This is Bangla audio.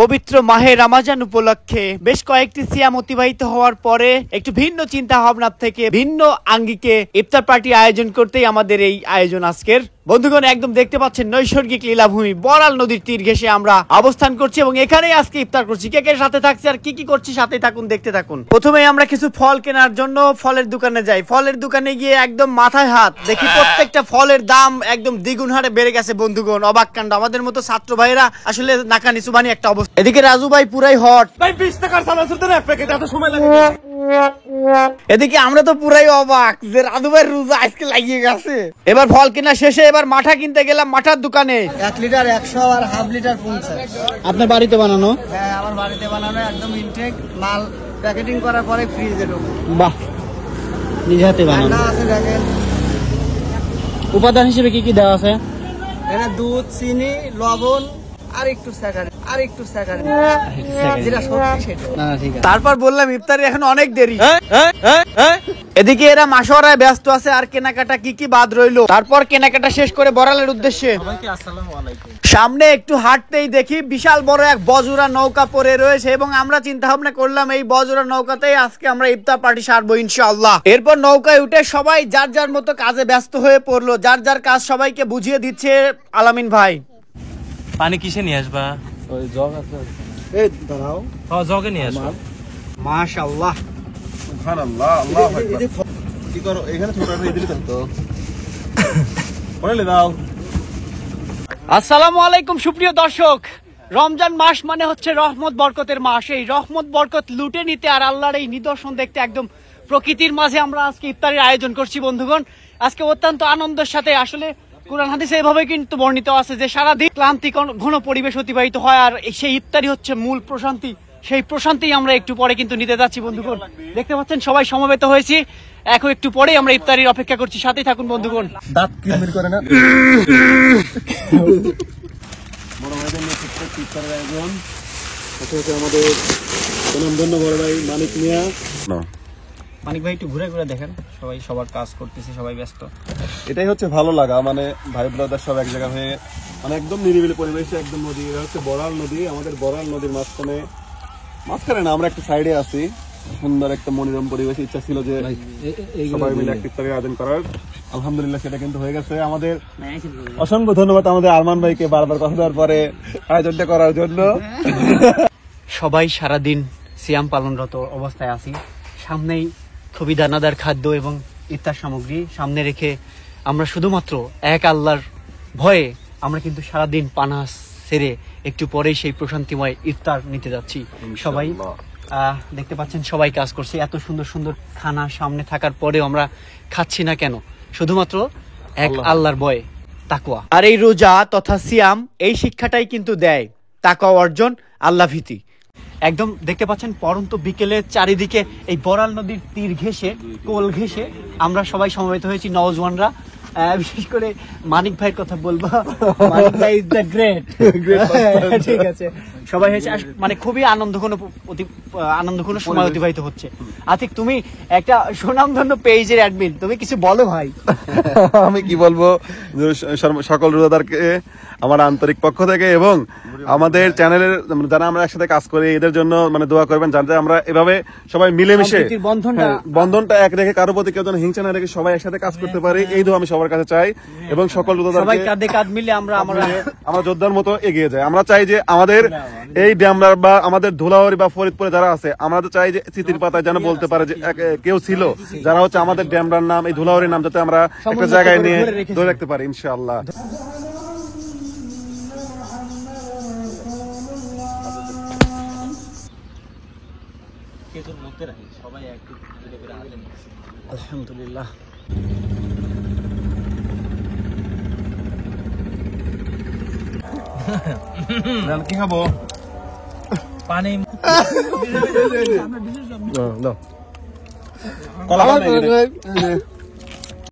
পবিত্র মাহে রমজান উপলক্ষে বেশ কয়েকটি সিয়াম অতিবাহিত হওয়ার পরে একটু ভিন্ন চিন্তা ভাবনা থেকে ভিন্ন আঙ্গিকে ইফতার পার্টি আয়োজন করতেই আমাদের এই আয়োজন আজকের। বন্ধুগণ, একদম দেখতে পাচ্ছেন নৈসর্গিক লীলাভূমি বড়াল নদীর তীর ঘেঁষে আমরা অবস্থান করছি এবং এখানেই আজকে ইফতার করছি। কে কে সাথে থাকছে আর কি করছি সাথে থাকুন, দেখতে থাকুন। প্রথমেই আমরা কিছু ফল কেনার জন্য ফলের দোকানে যাই। ফলের দোকানে গিয়ে একদম মাথায় হাত দেখি প্রত্যেকটা ফলের দাম একদম দ্বিগুণ হারে বেড়ে গেছে। বন্ধুগণ, অবাক কাণ্ড। আমাদের মতো ছাত্র ভাইরা আসলে নাকানি সুবানি একটা অবস্থা। এদিকে রাজু ভাই পুরাই হট, ভাই 20 টাকার চানাচুর দেন এক প্যাকেট, এত সময় লাগে। এদিকে আমরা তো পুরাই অবাক যে রাজু ভাই রোজা আজকে লাগিয়ে গেছে। এবার ফল কেনা শেষে এবার মাঠা কিনতে গেলাম মাঠার দোকানে। 1 লিটার 100 আর হাফ লিটার 50। আপনার বাড়িতে বানানো? হ্যাঁ, আমার বাড়িতে বানানো, একদম ইনটেক মাল, প্যাকেটিং করার পরে ফ্রিজে ঢোকে। বাহ, নিজে হাতে বানানো। না আছে দেখেন, উপাদান হিসেবে কি কি দেওয়া আছে? এখানে দুধ, চিনি, লবণ আর একটু স্যাকারিন যেটা সত্যি সেটা। তারপর বললাম ইফতারি এখন অনেক দেরি। এদিকে এরা মাসোয়ারায় ব্যস্ত আছে আর কেনাকাটা কি কি বাদ রইলো। তারপর কেনাকাটা শেষ করে বড়ালের উদ্দেশ্যে সামনে একটু হাঁটতেই দেখি বিশাল বড় এক বজরা নৌকা পড়ে রয়েছে এবং আমরা চিন্তা ভাবনা করলাম এই বজরা নৌকাতেই আজকে আমরা ইফতার পার্টি সারবো ইনশাআল্লাহ। এরপর নৌকায় উঠে সবাই যার যার মতো কাজে ব্যস্ত হয়ে পড়লো। যার যার কাজ সবাইকে বুঝিয়ে দিচ্ছে আলামিন ভাই। পানি কিসে নিয়ে আসবা? ওই জগ আছে, এই দাঁড়াও। হ্যাঁ, জগে নিয়ে আসবা। মাশাআল্লাহ, সুবহানাল্লাহ, আল্লাহু আকবার। কি করো এখানে? ছোট করে দিলি তো বলে দাও। আসসালামু আলাইকুম সুপ্রিয় দর্শক। রমজান মাস মানে হচ্ছে রহমত বরকতের মাস। এই রহমত বরকত লুটে নিতে আর আল্লাহর এই নিদর্শন দেখতে একদম প্রকৃতির মাঝে আমরা আজকে ইফতারের আয়োজন করছি। বন্ধুগণ, আজকে অত্যন্ত আনন্দের সাথে, আসলে কুরআন হাদিসে এভাবে কিন্তু বর্ণিত আছে যে সারাদিন ক্লান্তি ঘন পরিবেশ অতিবাহিত হয় আর সেই ইফতারি হচ্ছে মূল প্রশান্তি। সেই প্রশান্তি আমরা একটু পরে কিন্তু নিতে যাচ্ছি। বন্ধুগণ, দেখতে পাচ্ছেন সবাই সমবেত হয়েছি। এখন একটু পরেই আমরা ইফতারির অপেক্ষা করছি, সাথেই থাকুন বন্ধুগণ। দাঁত কিরমির করে না। বড় ভাইদের নেতৃত্বে ইফতারের আয়োজন সাথে আমাদের সুনামধন্য বড় ভাই মানিক মিয়া। মানিক ভাই একটু ঘুরে ঘুরে দেখেন, সবাই সবার কাজ করতেছে, সবাই ব্যস্ত। এটাই হচ্ছে ভালো লাগা, মানে ভাই ব্রাদার সব এক জায়গা হয়ে, মানে একদম নিরিবিলি পরিবেশে, একদম নদী। এটা হচ্ছে বড়াল নদী। আমাদের বড়াল নদীর মাঝখানে না, আমরা একটা সাইডে আছি। সুন্দর একটা মনোরম পরিবেশ। ইচ্ছা ছিল যে সবাই মিলে একটা ইফতারের আয়োজন করার, আলহামদুলিল্লাহ সেটা কিন্তু হয়ে গেছে। আমাদের অসংখ্য ধন্যবাদ আমাদের আরমান ভাইকে বারবার কথা দেওয়ার পরে আয়োজনটা করার জন্য। সবাই সারাদিন সিয়াম পালনরত অবস্থায় আছি। সামনেই খুবই দানাদার খাদ্য এবং ইফতার সামগ্রী সামনে রেখে আমরা শুধুমাত্র এক আল্লাহর ভয়ে আমরা কিন্তু সারাদিন পানা সেরে একটু পরেই সেই প্রশান্তিময় ইফতার নিতে যাচ্ছি। সবাই দেখতে পাচ্ছেন সবাই কাজ করছে। এত সুন্দর সুন্দর খানা সামনে থাকার পরেও আমরা খাচ্ছি না কেন? শুধুমাত্র এক আল্লাহর ভয়ে, তাকওয়া। আর এই রোজা তথা সিয়াম এই শিক্ষাটাই কিন্তু দেয় তাকওয়া অর্জন, আল্লাহ ভীতি। একদম দেখতে পাচ্ছেন পরন্ত বিকেলে চারিদিকে এই বড়াল নদীর তীর ঘেঁষে, কোল ঘেঁষে আমরা সবাই সমবেত হয়েছি নওজওয়ানরা। বিশেষ করে মানিক ভাইয়ের কথা বলবো। মানিক ভাই ইজ দ্য গ্রেট। ঠিক আছে, সবাই হয়েছে মানে খুবই আনন্দঘন সময় অতিবাহিত হচ্ছে। আতিক, তুমি একটা সুনামধন্য পেজের অ্যাডমিন, তুমি কিছু বলো ভাই। আমি কি বলবো, সকল রোজাদারকে আমার আন্তরিক পক্ষ থেকে এবং আমাদের চ্যানেলের যারা আমরা একসাথে কাজ করি এদের জন্য মানে দোয়া করবেন, জানতে আমরা এভাবে সবাই মিলেমিশে বন্ধনটা এক রেখে কারো প্রতি কেউ যেন হিংসা না রেখে সবাই একসাথে কাজ করতে পারি, এই দোয়া আমি সবার কাছে চাই। এবং সকল সবাই কাঁধে কাঁধ মিলে আমরা যোদ্ধার মতো এগিয়ে যাই। আমরা চাই যে আমাদের এই ড্যামরার বা আমাদের ধুলাউড়ি বা ফরিদপুরে যারা আছে, আমরা তো চাই যে স্মৃতির পাতায় যেন বলতে পারে যে কেউ ছিল যারা হচ্ছে আমাদের ড্যামরার নাম, এই ধুলাউড়ির নাম যাতে আমরা একটা জায়গায় নিয়ে ধরে রাখতে পারি ইনশাআল্লাহ। আলহামদুলিল্লাহ। কি খাবো? পানি। কলা